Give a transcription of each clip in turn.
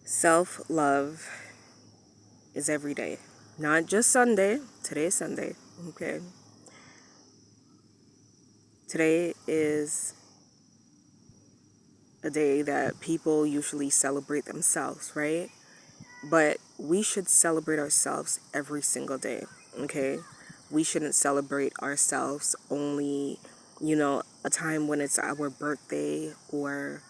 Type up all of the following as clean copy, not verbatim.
Self-love is every day, not just Sunday. Today is Sunday, okay? Today is a day that people usually celebrate themselves, right? But we should celebrate ourselves every single day, okay? We shouldn't celebrate ourselves only, a time when it's our birthday or,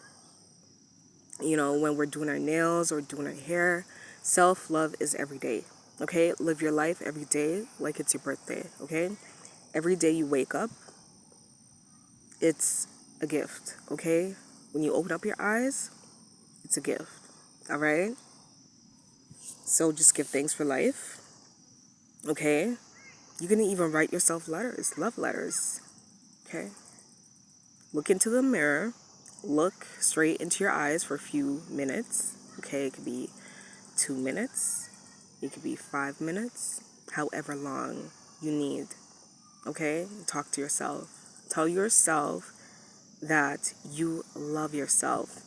when we're doing our nails or doing our hair. Self-love is every day, okay? Live your life every day like it's your birthday, okay? Every day you wake up, it's a gift, okay? When you open up your eyes, it's a gift, all right? So just give thanks for life, okay? You can even write yourself letters, love letters, okay? Look into the mirror, look straight into your eyes for a few minutes, okay? It could be 2 minutes, it could be 5 minutes, however long you need, okay? Talk to yourself. Tell yourself that you love yourself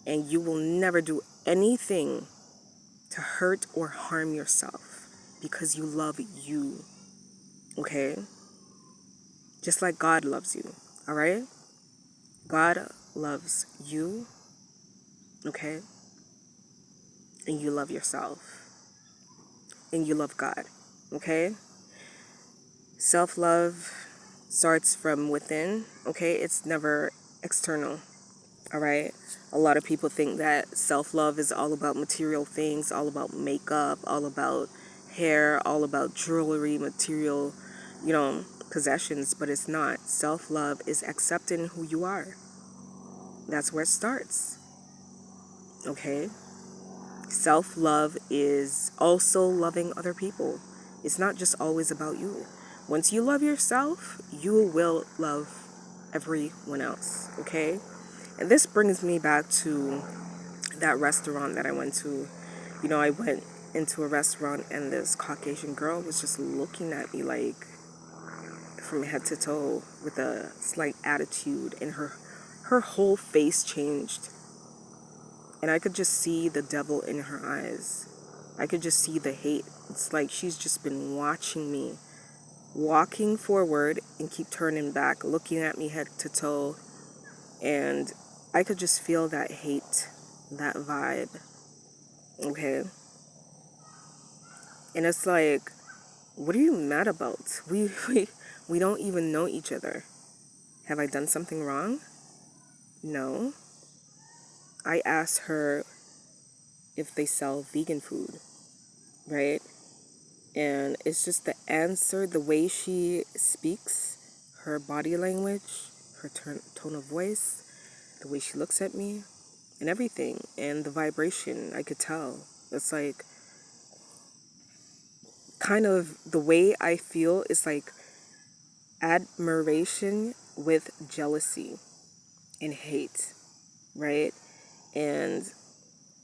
and you will never do anything to hurt or harm yourself because you love you, okay? Just like God loves you, all right? God loves you, okay? And you love yourself. And you love God, okay? Self-love starts from within, okay? It's never external, all right? A lot of people think that self-love is all about material things, all about makeup, all about hair, all about jewelry, material, possessions, but it's not. Self-love is accepting who you are. That's where it starts, okay? Self-love is also loving other people. It's not just always about you. Once you love yourself, you will love everyone else, okay? And this brings me back to that restaurant that I went to. I went into a restaurant and this Caucasian girl was just looking at me like from head to toe with a slight attitude, and her whole face changed. And I could just see the devil in her eyes. I could just see the hate. It's like she's just been watching me, walking forward and keep turning back, looking at me head to toe. And I could just feel that hate, that vibe, okay? And it's like, what are you mad about? We don't even know each other. Have I done something wrong? No. I asked her if they sell vegan food, right? And it's just the answer, the way she speaks, her body language, her tone of voice, the way she looks at me, and everything. And the vibration, I could tell. It's like, kind of the way I feel is like admiration with jealousy and hate, right? And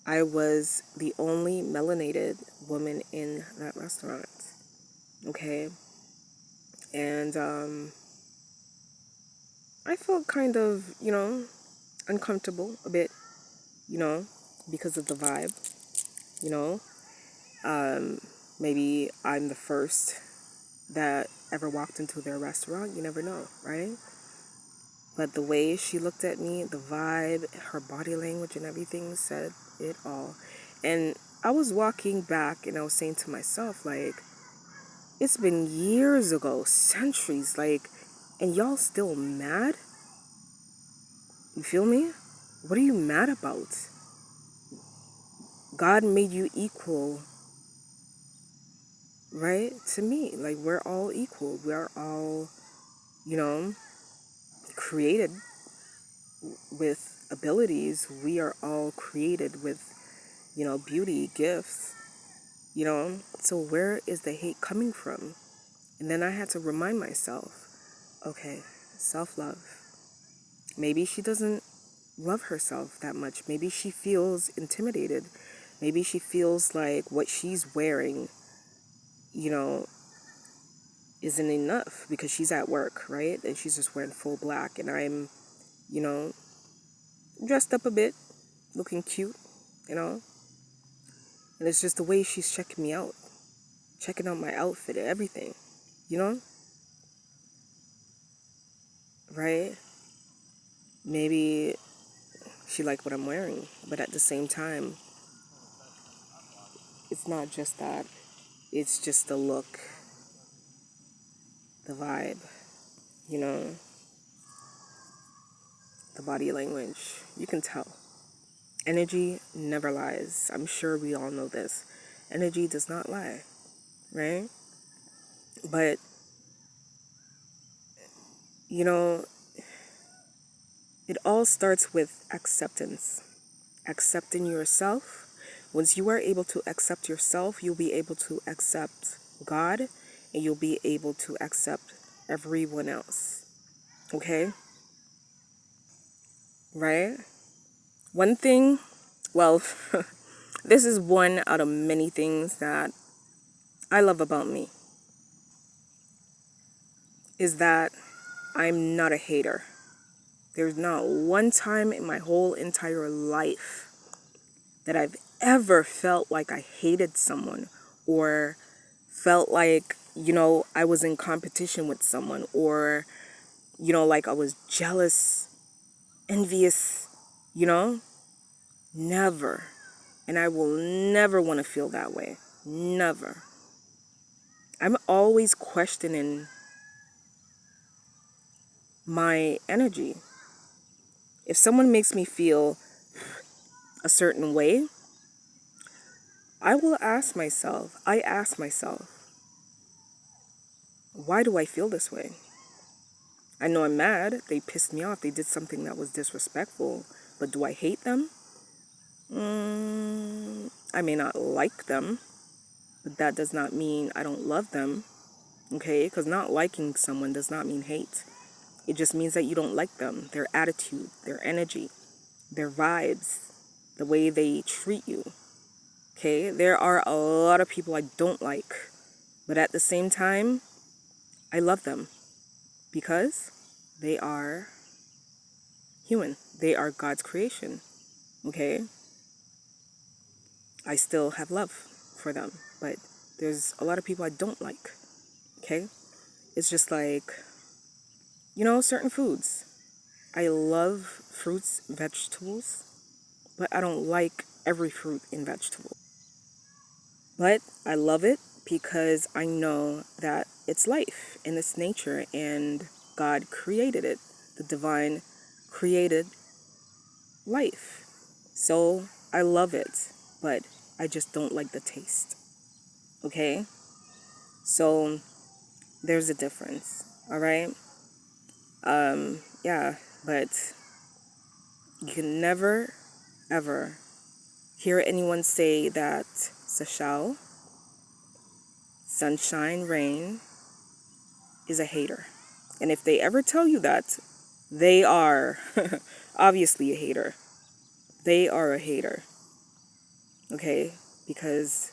I was the only melanated woman in that restaurant, okay? And I felt kind of, uncomfortable a bit, you know, because of the vibe, you know. Maybe I'm the first that ever walked into their restaurant. You never know, right? But the way she looked at me, the vibe, her body language and everything said it all. And I was walking back and I was saying to myself, like, it's been years ago, centuries, like, and y'all still mad? You feel me? What are you mad about? God made you equal, right? To me, like, we're all equal. We're all, created with abilities. We are all created with, beauty, gifts, So where is the hate coming from? And then I had to remind myself, okay, self-love. Maybe she doesn't love herself that much. Maybe she feels intimidated. Maybe she feels like what she's wearing, you know, isn't enough because she's at work, right? And she's just wearing full black and I'm, you know, dressed up a bit, looking cute, you know. And it's just the way she's checking out my outfit, everything, you know? Right? Maybe she liked what I'm wearing, but at the same time, it's not just that. It's just the look, the vibe, you know, the body language. You can tell. Energy never lies. I'm sure we all know this. Energy does not lie, right? But, you know, it all starts with acceptance. Accepting yourself. Once you are able to accept yourself, you'll be able to accept God, and you'll be able to accept everyone else. Okay? Right? One thing, well, this is one out of many things that I love about me, is that I'm not a hater. There's not one time in my whole entire life that I've ever felt like I hated someone, or felt like, I was in competition with someone, or, like I was jealous, envious, you know? Never. And I will never want to feel that way. Never. I'm always questioning my energy. If someone makes me feel a certain way, I ask myself, why do I feel this way? I know I'm mad. They pissed me off. They did something that was disrespectful. But do I hate them? I may not like them, but that does not mean I don't love them. Okay? Because not liking someone does not mean hate. It just means that you don't like them, their attitude, their energy, their vibes, the way they treat you. Okay? There are a lot of people I don't like, but at the same time, I love them because they are human. They are God's creation. Okay? I still have love for them, but there's a lot of people I don't like. Okay? It's just like, certain foods. I love fruits, vegetables, but I don't like every fruit and vegetable. But I love it because I know that it's life and it's nature, and God created it. The divine created life. So I love it, but I just don't like the taste. Okay? So there's a difference. All right? Yeah, but you can never, ever hear anyone say that Sashal, sunshine, rain, is a hater. And if they ever tell you that, they are obviously a hater. They are a hater. Okay? Because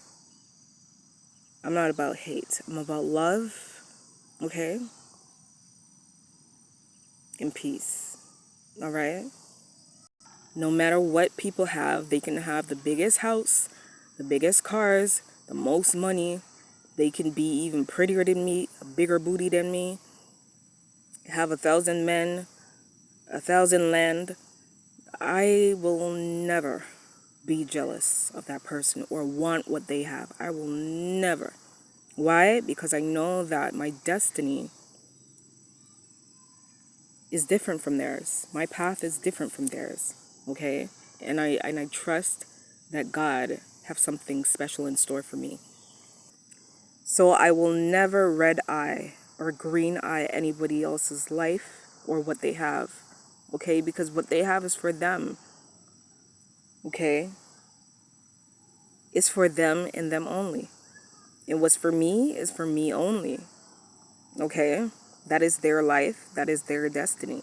I'm not about hate. I'm about love. Okay? And peace. All right? No matter what people have, they can have the biggest house, the biggest cars, the most money. They can be even prettier than me, a bigger booty than me, have 1,000 men, 1,000 land. I will never be jealous of that person or want what they have. I will never. Why? Because I know that my destiny is different from theirs. My path is different from theirs. Okay? And I trust that God have something special in store for me. So I will never red eye or green eye anybody else's life or what they have. Okay? Because what they have is for them. Okay? It's for them and them only. And what's for me is for me only. Okay? That is their life. That is their destiny.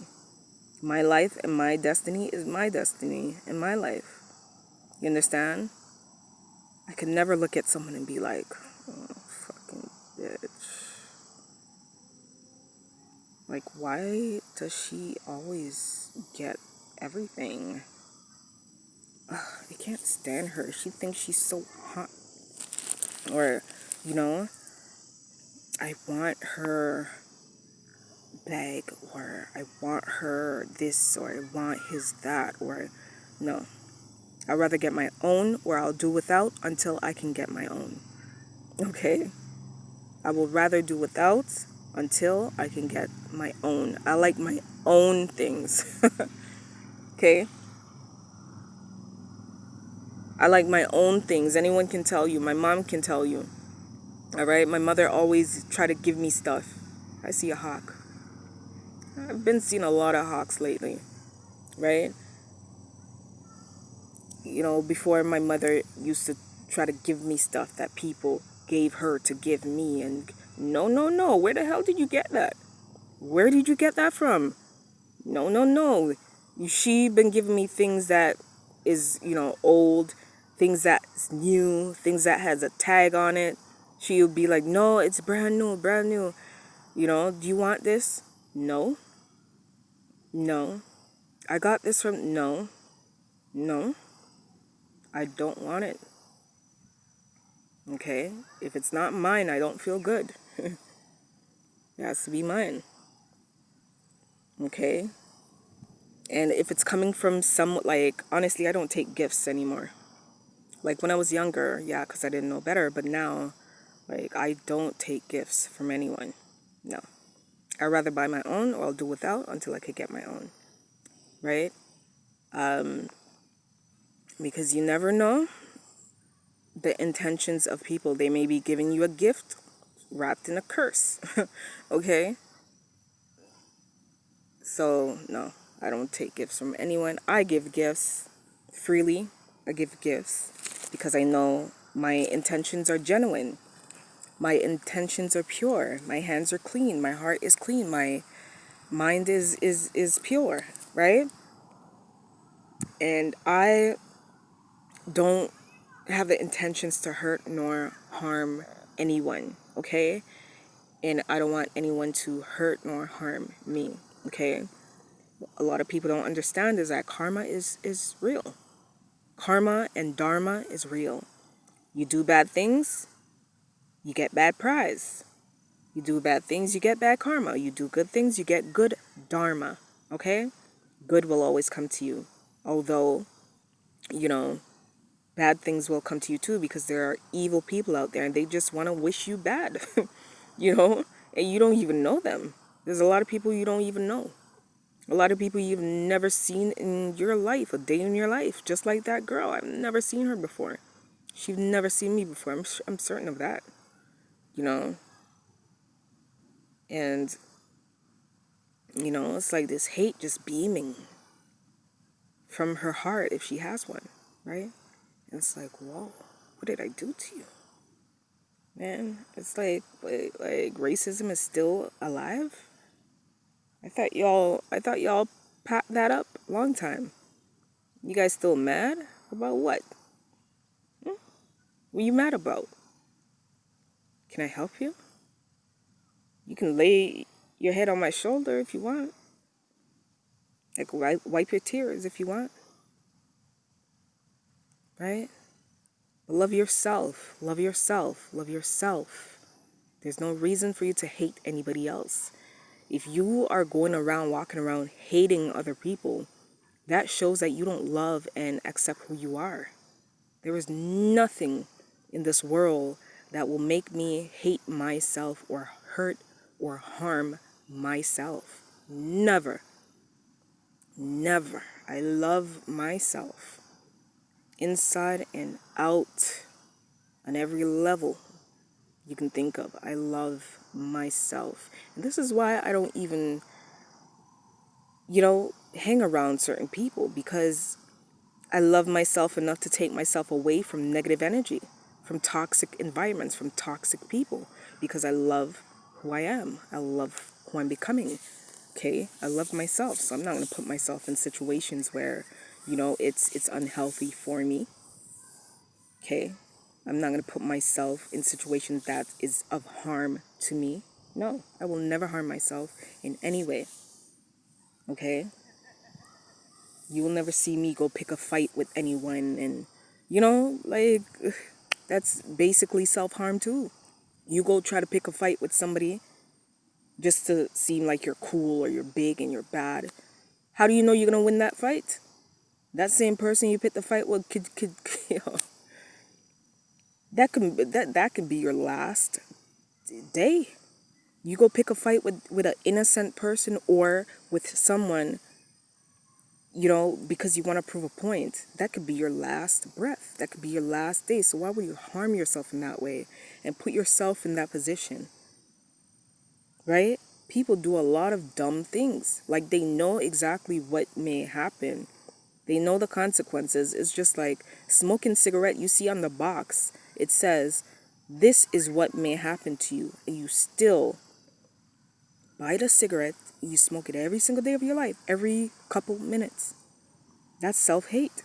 My life and my destiny is my destiny and my life. You understand? I could never look at someone and be like, oh, fucking bitch. Like, why does she always get everything? I can't stand her. She thinks she's so hot. Or, you know, I want her bag, or I want her this, or I want his that, or no. I'd rather get my own, or I'll do without until I can get my own. Okay? I will rather do without until I can get my own. I like my own things. Okay? I like my own things. Anyone can tell you. My mom can tell you. All right? My mother always try to give me stuff. I see a hawk. I've been seeing a lot of hawks lately. Right? You know, before my mother used to try to give me stuff that people gave her to give me. And no, no, no. Where the hell did you get that? Where did you get that from? No, no, no. She been giving me things that is, you know, old, things that's new, things that has a tag on it. She'll be like, no, it's brand new, brand new. You know, do you want this? No. No. I got this from, no. No. I don't want it. Okay? If it's not mine, I don't feel good. It has to be mine. Okay? And if it's coming from like, honestly, I don't take gifts anymore. Like when I was younger, yeah, because I didn't know better. But now, like, I don't take gifts from anyone. No. I'd rather buy my own, or I'll do without until I could get my own. Right? Because you never know the intentions of people. They may be giving you a gift wrapped in a curse. Okay? So, no, I don't take gifts from anyone. I give gifts freely. I give gifts because I know my intentions are genuine. My intentions are pure. My hands are clean. My heart is clean. My mind is pure, right? And I don't have the intentions to hurt nor harm anyone, okay? And I don't want anyone to hurt nor harm me, okay? A lot of people don't understand is that karma is real. Karma and dharma is real. You do bad things, you get bad prize. You do bad things, you get bad karma. You do good things, you get good dharma, okay? Good will always come to you. Although, you know, bad things will come to you too, because there are evil people out there and they just want to wish you bad, you know? And you don't even know them. There's a lot of people you don't even know. A lot of people you've never seen in your life, a day in your life. Just like that girl. I've never seen her before. She's never seen me before. I'm certain of that, you know? And, you know, it's like this hate just beaming from her heart, if she has one, right? And it's like, whoa, what did I do to you? Man, it's like racism is still alive. I thought y'all packed that up a long time. You guys still mad about what? What are you mad about? Can I help you? You can lay your head on my shoulder if you want. Like wipe your tears if you want. Right? But love yourself. Love yourself. Love yourself. There's no reason for you to hate anybody else. If you are going around, walking around, hating other people, that shows that you don't love and accept who you are. There is nothing in this world that will make me hate myself or hurt or harm myself. Never. Never. I love myself. Inside and out. On every level you can think of. I love myself. And this is why I don't even, you know, hang around certain people, because I love myself enough to take myself away from negative energy, from toxic environments, from toxic people, because I love who I am. I love who I'm becoming. Okay? I love myself, so I'm not going to put myself in situations where, you know, it's unhealthy for me. Okay? I'm not going to put myself in situations that is of harm to me. No, I will never harm myself in any way. Okay? You will never see me go pick a fight with anyone. And, you know, like, that's basically self-harm too. You go try to pick a fight with somebody just to seem like you're cool or you're big and you're bad. How do you know you're going to win that fight? That same person you picked the fight with could you know, that could be your last day. You go pick a fight with an innocent person or with someone, you know, because you want to prove a point. That could be your last breath. That could be your last day. So why would you harm yourself in that way and put yourself in that position? Right? People do a lot of dumb things. Like, they know exactly what may happen. They know the consequences. It's just like smoking cigarette. You see on the box, it says, this is what may happen to you. And you still buy the cigarette. You smoke it every single day of your life, every couple minutes. That's self-hate.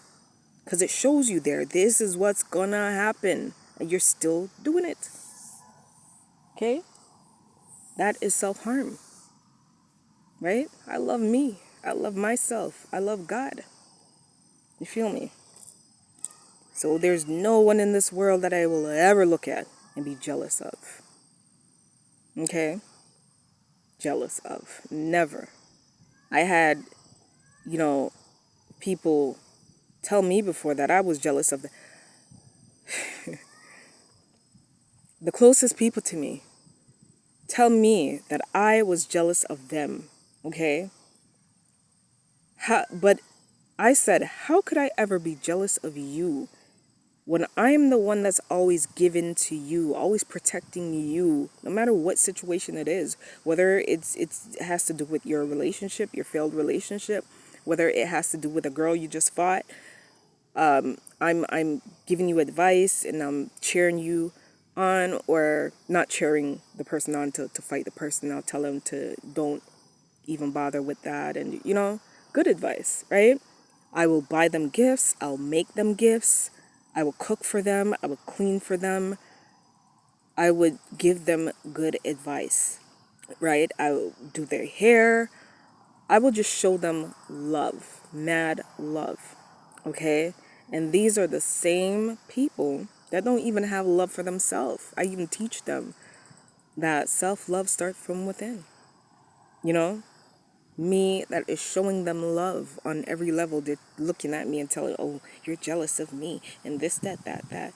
Because it shows you there, this is what's gonna happen. And you're still doing it. Okay? That is self-harm. Right? I love me. I love myself. I love God. You feel me? So there's no one in this world that I will ever look at and be jealous of. Okay? Jealous of. Never. I had, you know, people tell me before that I was jealous of the closest people to me. Tell me that I was jealous of them. Okay? But I said, how could I ever be jealous of you when I'm the one that's always given to you, always protecting you, no matter what situation it is, whether it has to do with your relationship, your failed relationship, whether it has to do with a girl you just fought. I'm giving you advice and I'm cheering you on, or not cheering the person on to fight the person. I'll tell them to don't even bother with that, and you know, good advice, right? I will buy them gifts, I'll make them gifts, I will cook for them, I will clean for them, I would give them good advice, right? I will do their hair, I will just show them love, mad love, okay? And these are the same people that don't even have love for themselves. I even teach them that self-love starts from within, you know? Me that is showing them love on every level. They're looking at me and telling, oh, you're jealous of me and this, that.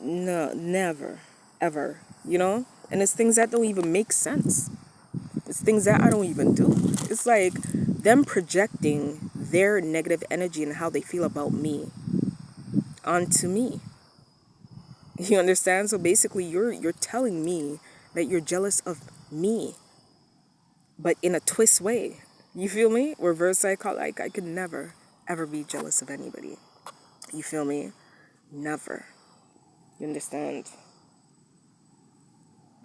No, never, ever, you know? And it's things that don't even make sense. It's things that I don't even do. It's like them projecting their negative energy and how they feel about me onto me. You understand? So basically you're telling me that you're jealous of me, but in a twist way. You feel me? Reverse psychology. Like, I could never, ever be jealous of anybody. You feel me? Never. You understand?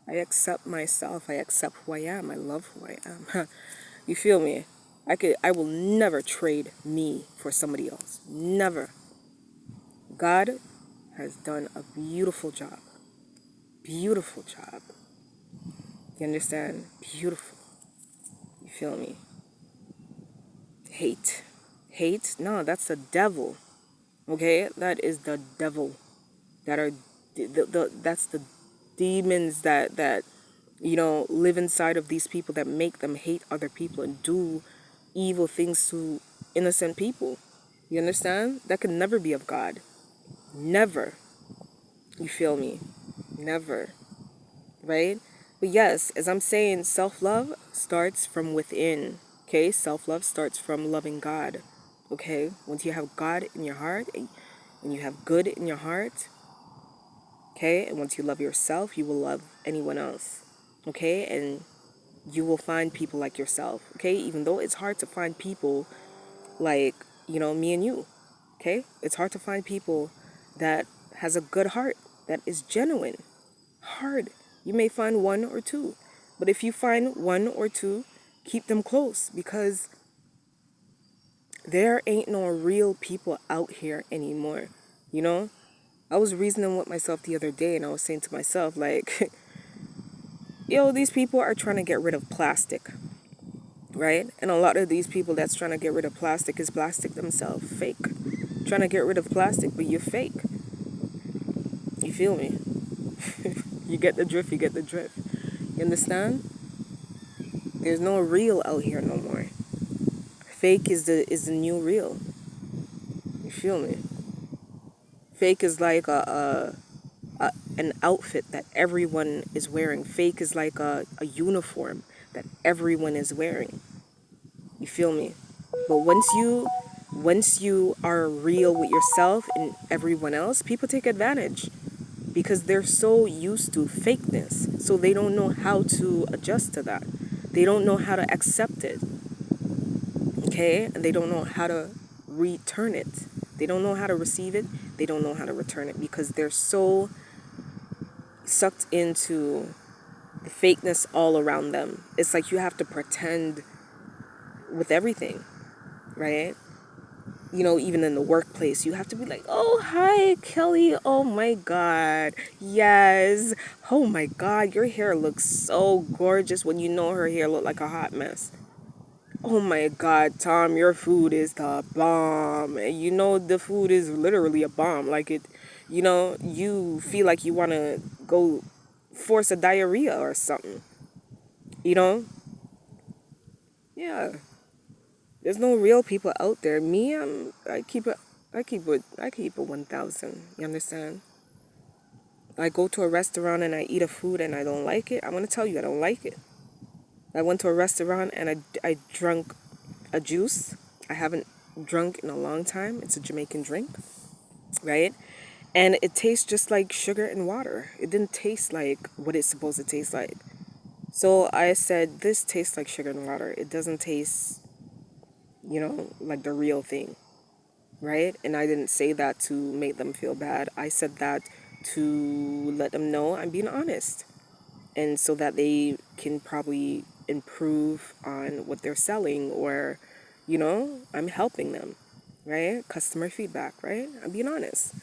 I accept myself. I accept who I am. I love who I am. You feel me? I will never trade me for somebody else. Never. God has done a beautiful job. Beautiful job. You understand? Beautiful. You feel me? Hate. Hate? No, that's the devil. Okay? That is the devil. That are that's the demons that you know live inside of these people that make them hate other people and do evil things to innocent people. You understand? That could never be of God. Never. You feel me? Never. Right? But yes, as I'm saying, self-love starts from within. Okay? Self-love starts from loving God. Okay? Once you have God in your heart and you have good in your heart, okay? And once you love yourself, you will love anyone else, okay? And you will find people like yourself, okay? Even though it's hard to find people like, you know, me and you, okay? It's hard to find people that has a good heart, that is genuine. Hard. You may find one or two. But if you find one or two, keep them close, because there ain't no real people out here anymore, you know? I was reasoning with myself the other day and I was saying to myself, like, yo, these people are trying to get rid of plastic. right? And a lot of these people that's trying to get rid of plastic is plastic themselves, fake. Trying to get rid of plastic, but you're fake. You feel me? You get the drift, you get the drift. You understand? There's no real out here no more. Fake is the new real. You feel me? Fake is like an outfit that everyone is wearing. Fake is like a uniform that everyone is wearing. You feel me? But once you are real with yourself and everyone else, people take advantage because they're so used to fakeness. So they don't know how to adjust to that. They don't know how to accept it. Okay? And they don't know how to return it. They don't know how to receive it. They don't know how to return it because they're so sucked into the fakeness all around them. It's like you have to pretend with everything, right? You know, even in the workplace, you have to be like, oh, hi, Kelly. Oh my God. Yes. Oh my God. Your hair looks so gorgeous when you know her hair looked like a hot mess. Oh my God, Tom, your food is the bomb. And you know, the food is literally a bomb. Like you feel like you want to go force a diarrhea or something. You know? Yeah. There's no real people out there. Me, I keep it 1,000. You understand? I go to a restaurant and I eat a food and I don't like it. I'm gonna tell you I don't like it. I went to a restaurant and I drank a juice. I haven't drunk in a long time. It's a Jamaican drink, right? And it tastes just like sugar and water. It didn't taste like what it's supposed to taste like. So I said, this tastes like sugar and water. It doesn't taste, like the real thing, right? And I didn't say that to make them feel bad. I said that to let them know I'm being honest. And so that they can probably improve on what they're selling or, I'm helping them, right? Customer feedback, right? I'm being honest,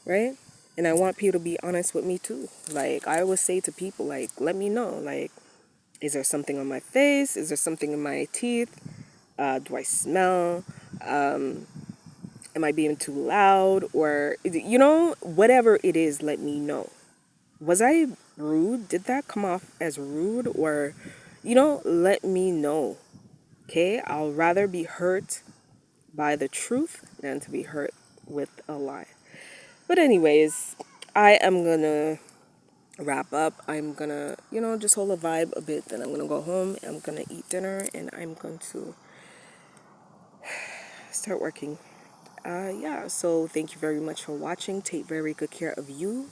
right? And I want people to be honest with me too. Like, I always say to people, like, let me know, like, is there something on my face? Is there something in my teeth? Do I smell? Am I being too loud? Or, whatever it is, let me know. Was I rude? Did that come off as rude? Or, let me know. Okay? I'll rather be hurt by the truth than to be hurt with a lie. But anyways, I am gonna wrap up. I'm gonna, just hold a vibe a bit. Then I'm gonna go home. I'm gonna eat dinner and I'm going to start working. Yeah, so thank you very much for watching. Take very good care of you.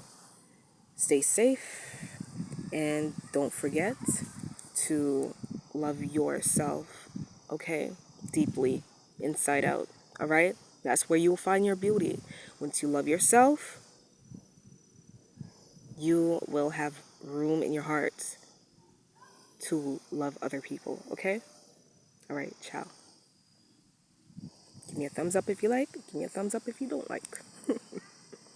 Stay safe. And don't forget to love yourself, okay? Deeply, inside out, all right? That's where you'll find your beauty. Once you love yourself, you will have room in your heart to love other people, okay? All right, ciao. Give me a thumbs up if you like. Give me a thumbs up if you don't like.